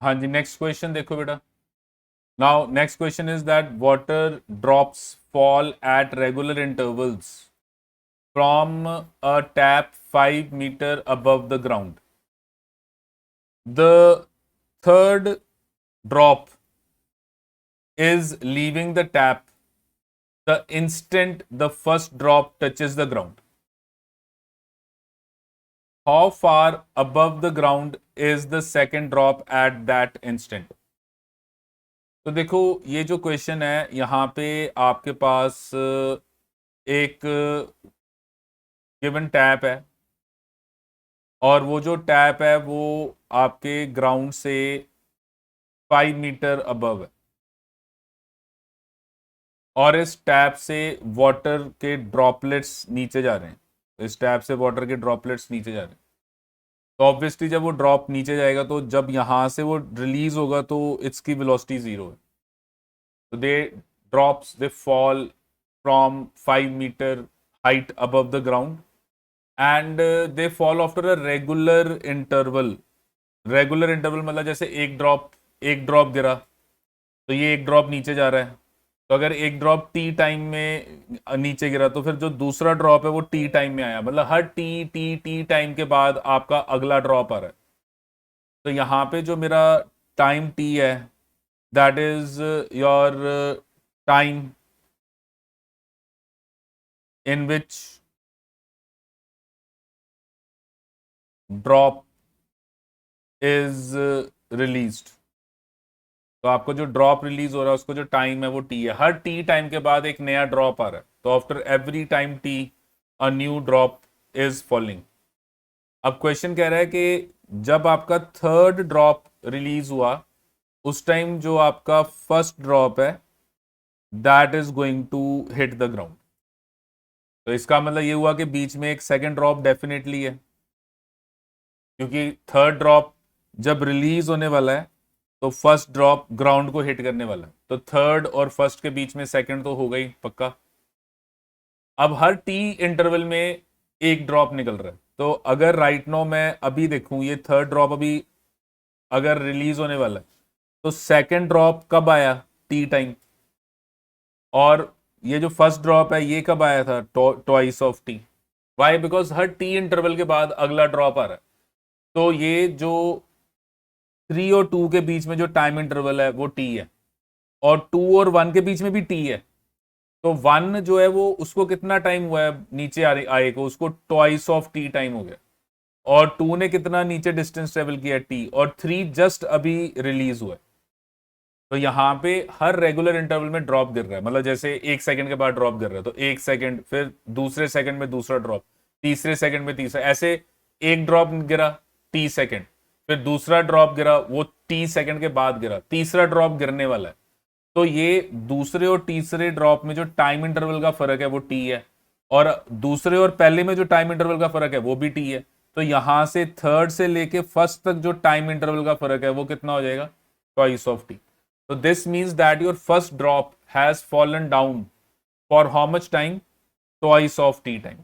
हाँ जी, next question देखो बेटा। Now next question is that water drops fall at regular intervals from a tap 5 metre above the ground. The third drop is leaving the tap the instant the first drop touches the ground. How far above the ground is the second drop at that instant? तो देखो, ये जो question है यहाँ पे आपके पास एक given tap है, और वो जो टैप है वो आपके ग्राउंड से 5 मीटर अबव है, और इस टैप से वाटर के ड्रॉपलेट्स नीचे जा रहे हैं। तो इस टैप से वाटर के ड्रॉपलेट्स नीचे जा रहे हैं। तो ऑब्वियसली जब वो ड्रॉप नीचे जाएगा तो जब यहां से वो रिलीज होगा तो इसकी वेलोसिटी 0 है। तो they fall from 5 metre height above the ground, and they fall after a regular interval. Regular interval मतलब जैसे एक ड्रॉप गिरा तो ये एक ड्रॉप नीचे जा रहा है। तो अगर एक ड्रॉप टी टाइम में नीचे गिरा तो फिर जो दूसरा ड्रॉप है वो टी टाइम में आया, मतलब हर टी टी टी टाइम के बाद आपका अगला ड्रॉप आ रहा है। तो यहाँ पे जो मेरा टाइम टी है, that is your time in which drop is released. तो आपको जो ड्रॉप रिलीज हो रहा है उसको जो टाइम है वो टी है। हर टी टाइम के बाद एक नया ड्रॉप आ रहा है। तो after every time T a new drop is falling. अब क्वेश्चन कह रहा है कि जब आपका थर्ड ड्रॉप रिलीज हुआ उस टाइम जो आपका फर्स्ट ड्रॉप है that is going to hit the ground. तो इसका मतलब ये हुआ कि बीच में एक सेकेंड ड्रॉप डेफिनेटली है, क्योंकि थर्ड ड्रॉप जब रिलीज होने वाला है तो फर्स्ट ड्रॉप ग्राउंड को हिट करने वाला है। तो थर्ड और फर्स्ट के बीच में सेकंड तो हो गई पक्का। अब हर टी इंटरवल में एक ड्रॉप निकल रहा है। तो अगर राइट नो मैं अभी देखूं ये थर्ड ड्रॉप अभी अगर रिलीज होने वाला है तो सेकंड ड्रॉप कब आया? T time. और ये जो फर्स्ट ड्रॉप है ये कब आया था? Twice of T. Why? Because हर टी इंटरवल के बाद अगला ड्रॉप आ रहा है। तो ये जो 3 और 2 के बीच में जो टाइम इंटरवल है वो टी है, और 2 और 1 के बीच में भी टी है। तो 1 जो है वो उसको कितना टाइम हुआ है नीचे आए को, उसको ट्वाइस ऑफ टी टाइम हो गया। और 2 ने कितना नीचे डिस्टेंस ट्रेवल किया? टी। और 3 जस्ट अभी रिलीज हुआ है। तो यहाँ पे हर रेगुलर इंटरवल में ड्रॉप गिर रहा है, मतलब जैसे 1 सेकंड के बाद ड्रॉप गिर रहा है तो 1 सेकंड, फिर दूसरे सेकंड में दूसरा ड्रॉप, तीसरे सेकंड में तीसरा, ऐसे एक ड्रॉप गिरा टी सेकंड, फिर दूसरा ड्रॉप गिरा वो टी सेकंड के बाद गिरा, तीसरा ड्रॉप गिरने वाला है। तो ये दूसरे और तीसरे ड्रॉप में जो टाइम इंटरवल का फर्क है वो टी है, और दूसरे और पहले में जो टाइम इंटरवल का फर्क है वो भी टी है। तो यहां से थर्ड से लेके फर्स्ट तक जो टाइम इंटरवल का फर्क है वो कितना हो जाएगा? Twice of T. So this means that your first drop has fallen down for how much time? Twice of t time.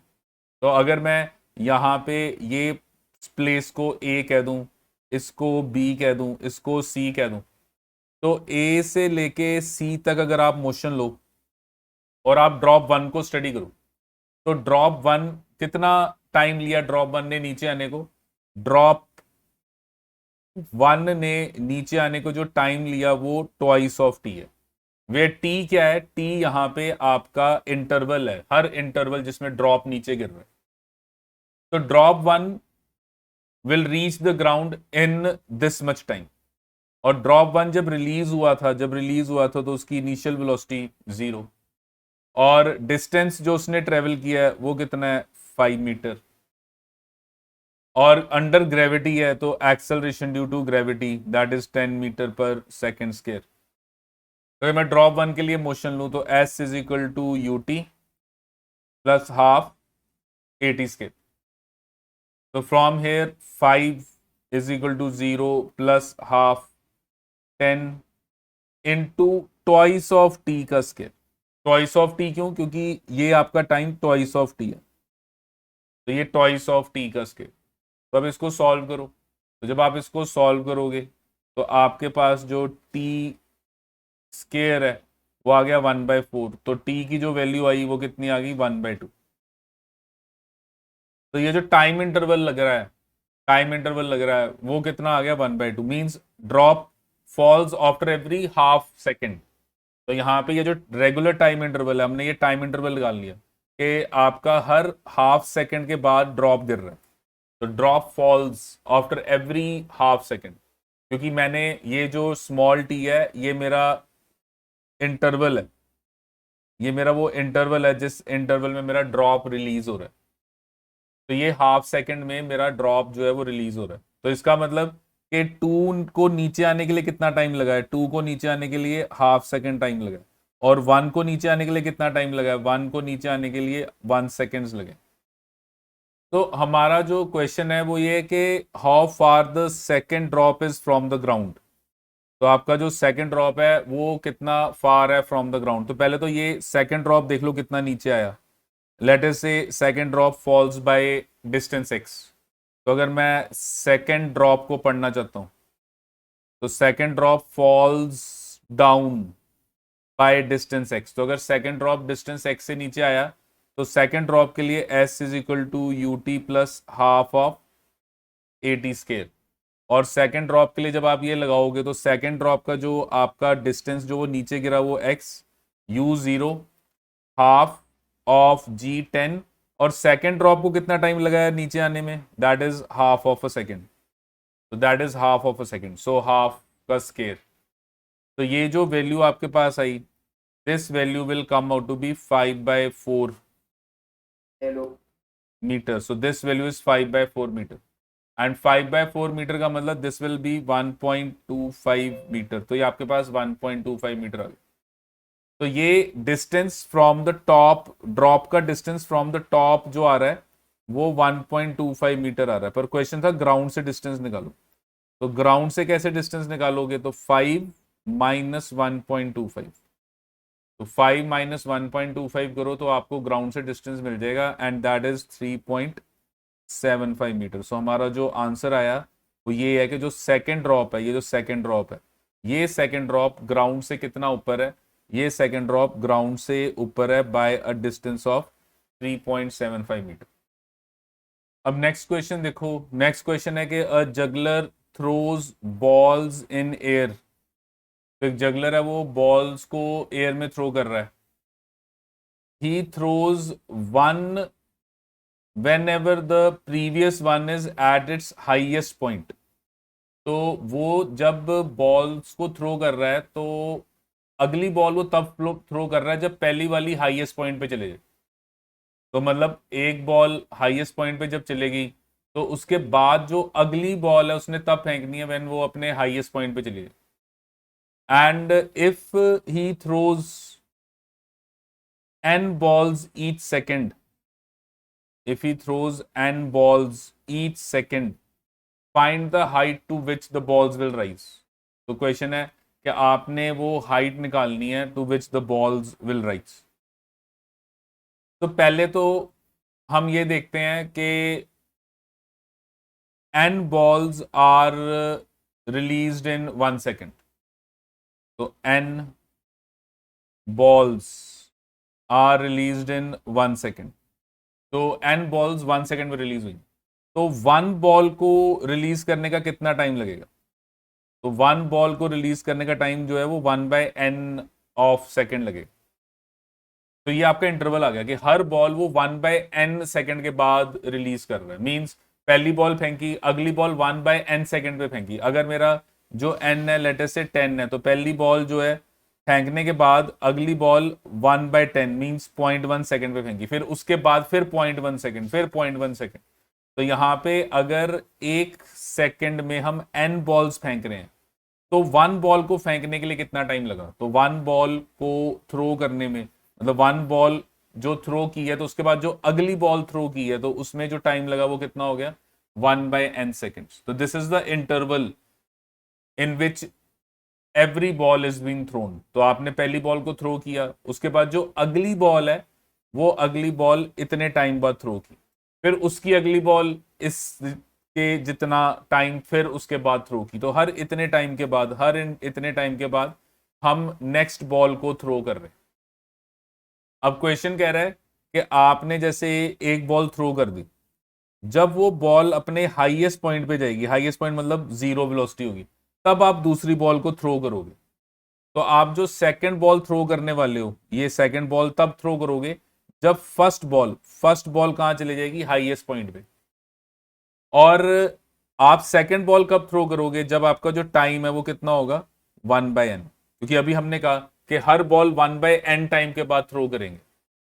तो अगर मैं यहां पे ये प्लेस को A कह दूं, इसको B कह दूं, इसको C कह दूं, तो A से लेके C तक अगर आप मोशन लो और आप ड्रॉप 1 को स्टडी करो, तो ड्रॉप 1 कितना टाइम लिया ड्रॉप 1 ने नीचे आने को? ड्रॉप 1 ने नीचे आने को जो टाइम लिया वो ट्वाइस ऑफ टी है। वे टी क्या है? टी यहां पे आपका इंटरवल है, हर इंटरवल जिसमें ड्रॉप नीचे गिर रहा है। तो drop 1 will reach the ground in this much time. और ड्रॉप 1 जब रिलीज हुआ था तो उसकी इनिशियल वेलोसिटी 0, और डिस्टेंस जो उसने ट्रेवल किया है वो कितना है? 5 मीटर। और अंडर ग्रेविटी है तो acceleration due to gravity that is 10 metre per second square. अगर मैं ड्रॉप 1 के लिए मोशन लूं तो s is equal to u t plus half a t square. तो from here 5 is equal to 0 plus half 10 into twice of t का square. Twice of t क्यों? क्योंकि ये आपका टाइम ट्वाइस ऑफ टी है, तो ये ट्वाइस ऑफ टी का स्क्वायर। तो अब इसको सॉल्व करो। तो जब आप इसको सॉल्व करोगे तो तो आपके पास जो टी स्केयर है वो आ गया 1/4, तो टी की जो वैल्यू आई वो कितनी आ गई 1/2। तो ये जो टाइम इंटरवल लग रहा है, टाइम इंटरवल लग रहा है वो कितना आ गया 1/2, means drop falls after every half second. तो यहाँ पे ये जो रेगुलर टाइम इंटरवल है, हमने ये टाइम इंटरवल निकाल लिया कि आपका हर हाफ सेकेंड के बाद ड्रॉप गिर रहा है, तो drop falls after every half second. क्योंकि मैंने ये जो स्मॉल टी है ये मेरा इंटरवल है, ये मेरा वो इंटरवल है जिस इंटरवल में मेरा ड्रॉप रिलीज हो रहा है। तो ये हाफ सेकंड में मेरा ड्रॉप जो है वो रिलीज हो रहा है। तो इसका मतलब कि 2 को नीचे आने के लिए कितना टाइम लगा है, 2 को नीचे आने के लिए हाफ सेकंड टाइम लगा है, और 1 को नीचे आने के लिए कितना टाइम लगा है, 1 को नीचे आने के लिए 1 सेकेंड्स लगे। तो हमारा जो क्वेश्चन है वो ये है कि how far the second drop is from the ground. तो आपका जो सेकंड ड्रॉप है वो कितना फार है फ्रॉम द ग्राउंड। तो पहले तो ये सेकंड ड्रॉप देख लो कितना नीचे आया। Let us say second drop falls by distance x। तो अगर मैं सेकंड ड्रॉप को पढ़ना चाहता हूं तो second drop falls down by distance x। तो अगर सेकंड ड्रॉप डिस्टेंस x से नीचे आया तो सेकंड ड्रॉप के लिए s is equal to u t plus half of a t square. और सेकंड ड्रॉप के लिए जब आप ये लगाओगे तो सेकंड ड्रॉप का जो आपका डिस्टेंस जो वो नीचे गिरा वो x, u0 half of g10, और सेकंड ड्रॉप को कितना टाइम लगा है नीचे आने में, that is half of a second. तो that is half of a second, so half का स्केयर। तो ये जो वैल्यू आपके पास आई, this value will come out to be 5/4 metre. So this value is 5/4 metre, and 5/4 metre का मतलब दिस विल बी 1.25 मीटर। तो ये आपके पास 1.25 मीटर आ गया। तो ये distance from the top, drop का डिस्टेंस फ्रॉम द टॉप जो आ रहा है वो 1.25 मीटर आ रहा है, पर क्वेश्चन था ग्राउंड से डिस्टेंस निकालो। तो ग्राउंड से कैसे डिस्टेंस निकालोगे, तो 5 माइनस 1.25। तो 5 माइनस 1.25 करो तो आपको ग्राउंड से डिस्टेंस मिल जाएगा, एंड दैट इज 3.75 मीटर। सो हमारा जो आंसर आया वो ये है कि जो सेकेंड ड्रॉप है, ये जो सेकेंड ड्रॉप है, ये सेकेंड ड्रॉप ग्राउंड से कितना ऊपर है, ये सेकेंड ड्रॉप ग्राउंड से ऊपर है by a distance of 3.75 metre. अब नेक्स्ट क्वेश्चन देखो। नेक्स्ट क्वेश्चन है कि a juggler throws balls in air. तो एक जगलर है वो बॉल्स को एयर में थ्रो कर रहा है। He throws one whenever the previous one is at its highest point। तो वो जब बॉल्स को थ्रो कर रहा है तो अगली बॉल वो तब थ्रो कर रहा है जब पहली वाली हाईएस्ट पॉइंट पे चले जाए। तो मतलब एक बॉल हाईएस्ट पॉइंट पे जब चलेगी तो उसके बाद जो अगली बॉल है उसने तब फेंकनी है व्हेन वो अपने हाईएस्ट पॉइंट पे चली जाए। And if he throws n balls each second, if he throws n balls each second, find the height to which the balls will rise। तो क्वेश्चन है कि आपने वो हाइट निकालनी है to which the balls will rise. तो पहले तो हम ये देखते हैं कि n balls are released in 1 second. तो n balls are released in 1 second. तो n balls 1 सेकेंड में रिलीज हुई। तो 1 बॉल को रिलीज करने का कितना टाइम लगेगा, तो 1 बॉल को रिलीज करने का टाइम जो है वो 1/n ऑफ सेकेंड लगेगा। तो ये आपका इंटरवल आ गया कि हर बॉल वो 1/n सेकेंड के बाद रिलीज कर रहा है। मींस पहली बॉल फेंकी, अगली बॉल 1/n सेकेंड पे फेंकी। अगर मेरा जो n है लेटर से 10 है, तो पहली बॉल जो है फेंकने के बाद अगली बॉल 1/10 मींस 0.1 सेकेंड पे फेंकी, फिर उसके बाद फिर 0.1 सेकेंड, फिर 0.1 सेकेंड। तो यहाँ पे अगर 1 सेकेंड में हम n बॉल्स फेंक रहे हैं तो 1 बॉल को फेंकने के लिए कितना टाइम लगा, तो 1 बॉल को थ्रो करने में, मतलब 1 बॉल जो थ्रो की है तो उसके बाद जो अगली बॉल थ्रो की है तो उसमें जो टाइम लगा वो कितना हो गया 1/n सेकेंड्स। तो this is the interval in which every ball is being thrown. तो आपने पहली बॉल को थ्रो किया, उसके बाद जो अगली बॉल है वो अगली बॉल इतने टाइम बाद थ्रो की, फिर उसकी अगली बॉल इस के जितना टाइम फिर उसके बाद थ्रो की, तो हर इतने टाइम के बाद, इतने टाइम के बाद हम नेक्स्ट बॉल को थ्रो कर रहे हैं। अब क्वेश्चन कह रहा है कि आपने जैसे एक बॉल थ्रो कर दी, जब वो बॉल अपने हाईएस्ट पॉइंट पे जाएगी, हाईएस्ट पॉइंट मतलब जीरो वेलोसिटी होगी, तब आप दूसरी बॉल को थ्रो करोगे। तो आप जो सेकंड बॉल थ्रो करने वाले हो, ये सेकंड बॉल तब थ्रो करोगे जब फर्स्ट बॉल कहां चले जाएगी, हाईएस्ट पॉइंट पे। और आप सेकंड बॉल कब थ्रो करोगे, जब आपका जो टाइम है वो कितना होगा, 1/n, क्योंकि अभी हमने कहा कि हर बॉल 1/n टाइम के बाद थ्रो करेंगे।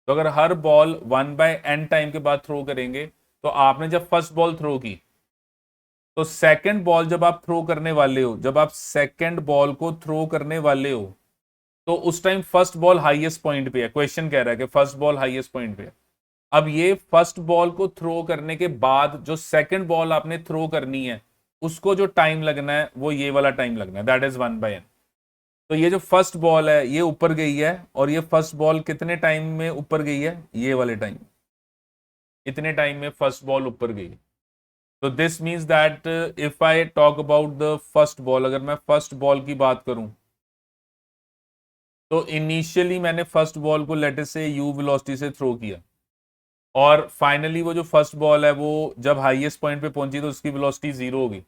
तो अगर हर बॉल 1/n टाइम के बाद थ्रो करेंगे, तो आपने जब फर्स्ट बॉल थ्रो की, तो सेकंड बॉल जब आप थ्रो करने वाले हो, जब आप सेकंड बॉल को थ्रो करने वाले हो, तो उस time first ball highest point पे है। क्वेश्चन कह रहा है कि फर्स्ट बॉल हाईएस्ट पॉइंट पे है। अब ये फर्स्ट बॉल को थ्रो करने के बाद जो सेकंड बॉल आपने थ्रो करनी है, उसको जो टाइम लगना है वो ये वाला टाइम लगना है, दैट इज 1/n। तो ये जो फर्स्ट बॉल है ये ऊपर गई है, और ये फर्स्ट बॉल कितने टाइम में ऊपर गई है, ये वाले टाइम, इतने टाइम में फर्स्ट बॉल ऊपर गई। तो this means that if I talk about the first ball, अगर मैं फर्स्ट बॉल की बात करूं, तो इनिशियली मैंने फर्स्ट बॉल को लेट से यू वेलोसिटी से थ्रो किया, और फाइनली वो जो फर्स्ट बॉल है वो जब हाईएस्ट पॉइंट पे पहुंची तो उसकी वेलोसिटी जीरो होगी।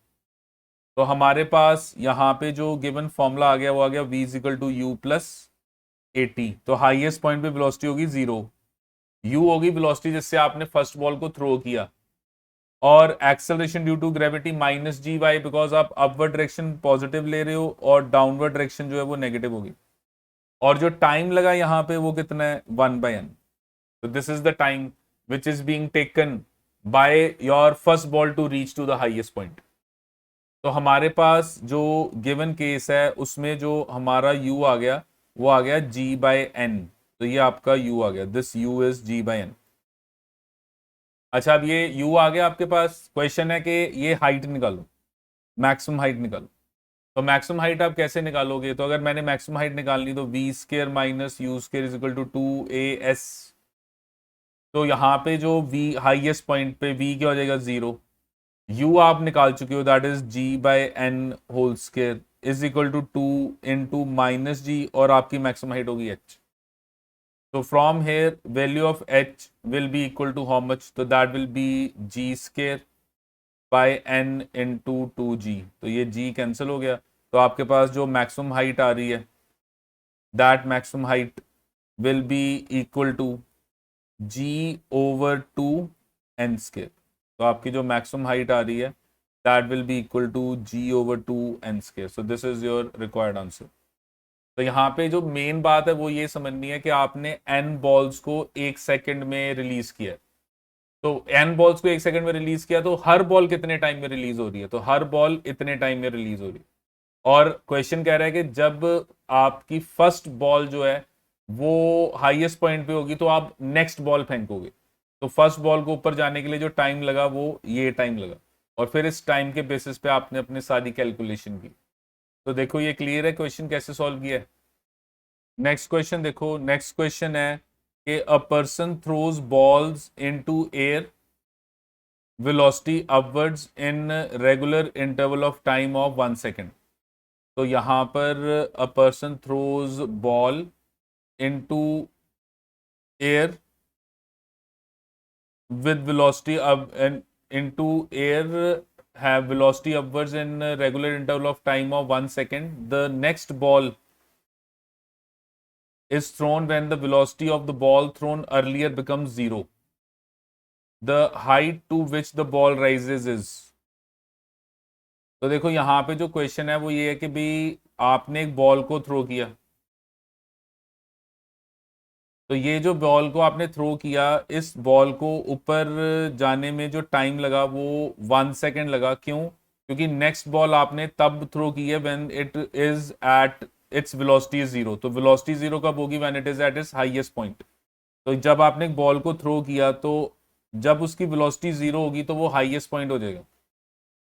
तो हमारे पास यहाँ पे जो गिवन फॉर्मूला आ गया वो आ गया v is equal to u plus a t. तो हाईएस्ट पॉइंट पे वेलोसिटी होगी जीरो, u होगी वेलोसिटी जिससे आपने फर्स्ट बॉल को थ्रो किया, और acceleration due to gravity minus g why, because आप अपवर्ड डायरेक्शन पॉजिटिव ले रहे हो और डाउनवर्ड डायरेक्शन जो है वो नेगेटिव होगी। और जो टाइम लगा यहाँ पे वो कितना है, 1/n। तो this is the time which is being taken by your first ball to reach to the highest point. तो हमारे पास जो गिवन केस है उसमें जो हमारा u आ गया वो आ गया g/n। तो ये आपका u आ गया, दिस u इज g/n। अच्छा, अब ये u आ गया आपके पास, क्वेश्चन है कि ये हाइट निकालो, मैक्सिमम हाइट निकालो। तो मैक्सिमम हाइट आप कैसे निकालोगे, तो अगर मैंने मैक्सिमम हाइट निकालनी तो v square minus u square is equal to 2as। तो यहाँ पे जो v हाईएस्ट पॉइंट पे v क्या हो जाएगा, जीरो। u आप निकाल चुके हो, that is g/n whole square is equal to 2 × -g, और आपकी मैक्सिमम हाइट होगी h। तो from here value of h will be equal to how much, तो that will be g square by n into 2g। तो ये g cancel हो गया, तो आपके पास जो मैक्सिमम हाइट आ रही है, that maximum height will be equal to g/2n square. तो आपकी जो मैक्सिमम हाइट आ रही है that will be equal to g/2n square. So this is your required answer. तो यहाँ पे जो मेन बात है वो ये समझनी है कि आपने n बॉल्स को एक सेकंड में रिलीज किया है। तो n बॉल्स को एक सेकंड में रिलीज किया, तो हर बॉल कितने टाइम में रिलीज हो रही है, तो हर बॉल इतने टाइम में रिलीज हो रही है। और क्वेश्चन कह रहा है कि जब आपकी फर्स्ट बॉल जो है वो हाईएस्ट पॉइंट पे होगी तो आप नेक्स्ट बॉल फेंकोगे। तो फर्स्ट बॉल को ऊपर जाने के लिए जो टाइम लगा वो ये टाइम लगा, और फिर इस टाइम के बेसिस पे आपने अपनी सारी कैलकुलेशन की। तो देखो ये क्लियर है क्वेश्चन कैसे सॉल्व किया है। नेक्स्ट क्वेश्चन देखो, नेक्स्ट क्वेश्चन है कि a person throws balls into air velocity upwards in regular interval of time of 1 second। तो यहां पर a person throws ball into air with velocity up and into air have velocity upwards in a regular interval of time of 1 second, the next ball is thrown when the velocity of the ball thrown earlier becomes zero, the height to which the ball rises is। तो देखो यहाँ पे जो question है वो ये है कि भाई आपने एक बॉल को थ्रो किया, तो ये जो बॉल को आपने थ्रो किया, इस बॉल को ऊपर जाने में जो टाइम लगा वो 1 सेकेंड लगा। क्यों? क्योंकि नेक्स्ट बॉल आपने तब थ्रो की है when it is at its velocity zero. तो वेलोसिटी जीरो कब होगी? When it is at its highest point. तो जब आपने बॉल को थ्रो किया तो जब उसकी वेलोसिटी जीरो होगी तो वो हाईएस्ट पॉइंट हो जाएगा,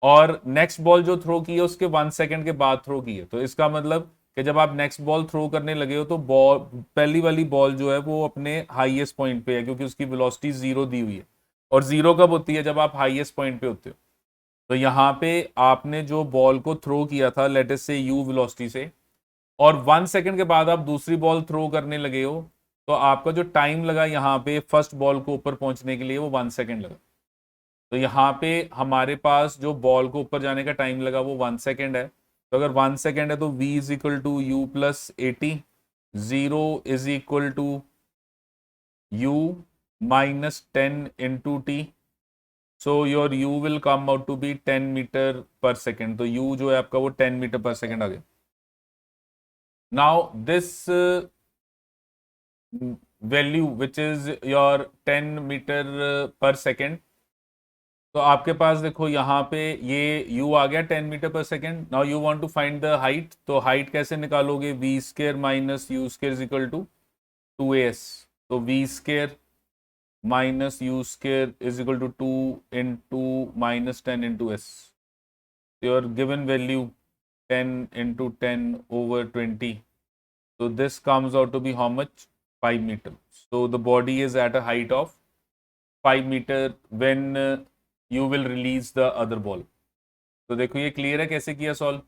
और नेक्स्ट बॉल जो थ्रो की है उसके 1 सेकेंड के बाद थ्रो की है। तो इसका मतलब कि जब आप नेक्स्ट बॉल थ्रो करने लगे हो तो बॉल, पहली वाली बॉल जो है वो अपने हाईएस्ट पॉइंट पे है, क्योंकि उसकी वेलोसिटी जीरो दी हुई है। और जीरो कब होती है? जब आप हाईएस्ट पॉइंट पे होते हो। तो यहाँ पे आपने जो बॉल को थ्रो किया था लेट अस से u वेलोसिटी से, और 1 सेकंड के बाद आप दूसरी बॉल थ्रो करने लगे हो, तो आपका जो टाइम लगा यहाँ पे फर्स्ट बॉल को ऊपर पहुंचने के लिए वो 1 सेकंड लगा। तो यहाँ पे हमारे पास जो बॉल को ऊपर जाने का टाइम लगा वो 1 सेकंड है। तो अगर 1 सेकंड है तो v is equal to u plus 80, 0 is equal to u minus 10 into T. So your u will come out to be 10 metre per second. तो u जो है आपका वो 10 मीटर पर सेकेंड आ गया। Now this value which is your 10 metre per second, तो आपके पास देखो यहाँ पे ये u आ गया 10 metre per second. Now you want to find the height, तो हाइट कैसे निकालोगे, v square minus u square is equal to 2as। तो v square minus u square is equal to 2 into minus 10 into S. Your given value 10 into 10 over 20, so this comes out to be how much, 5 meter. So the body is at a height of 5 meter when you will release the other ball. तो देखो ये clear है कैसे किया solve.